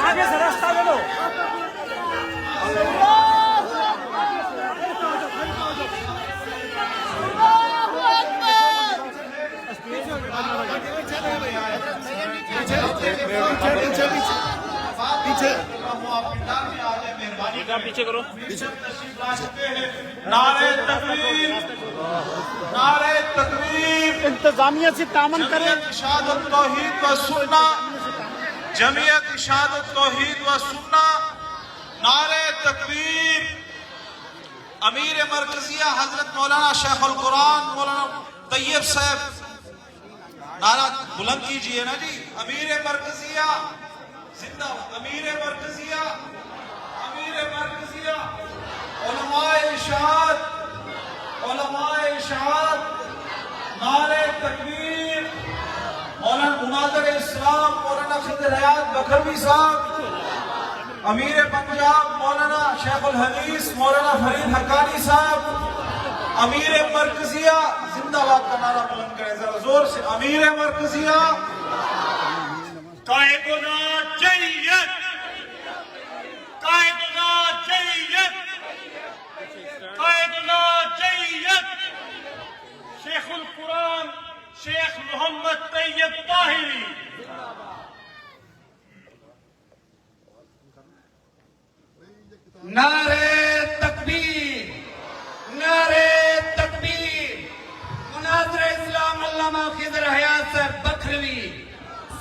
आगे से रास्ता ले लो। पीछे करो। नारे तकबीर, नारे तकबीर, इंतजामिया से तामन करें। इशादत तौहीद व सुन्ना, जमीयत इशादत तौहीद व सुन्ना, नारे तकबीर। अमीर मरकजिया हजरत मौलाना शेखुल कुरान मौलाना तैयब साहब, नारा बुलंद कीजिए ना जी। अमीर मरकजिया जिंदाबाद, अमीर मरकजिया, अमीर मरकजिया, उलमाए इशाद, उलमाए इशाद, नारे तकबीर। मौलाना मुनाज़िर इस्लाम मौलाना खिदर हयात बखरवी साहब, अमीर पंजाब मौलाना शेखुल हदीस मौलाना फरीद हक्कानी साहब, अमीर मरकजिया जिंदाबाद का नारा बुलंद करें जरा जोर से। अमीर मरकजिया कायदुना जय्यद, कायदुना जय्यद, कायदुना जय्यद। शेखुल कुरान शेख मोहम्मद तैयब ताहिरी। नारे तकबीर, नारे तकबीर। मुनाज़िर इस्लाम अल्लामा खिज़र हयात साहब बखरवी,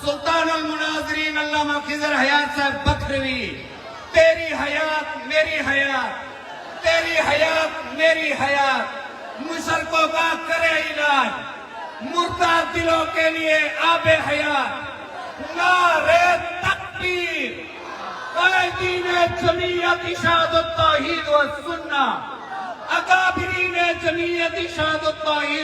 सुल्तानुल मुनाज़िरीन अल्लामा खिज़र हयात साहब बखरवी। तेरी हयात मेरी हयात, तेरी हयात मेरी हयात। मुशरकों का करे इलाज, मुर्ताद दिलों के लिए आबे हयात। नारे तकबीर। कायदीन जमीयत इशादत तौहीद व सुन्ना, अकाबिरीन जमीयत इशादत तौहीद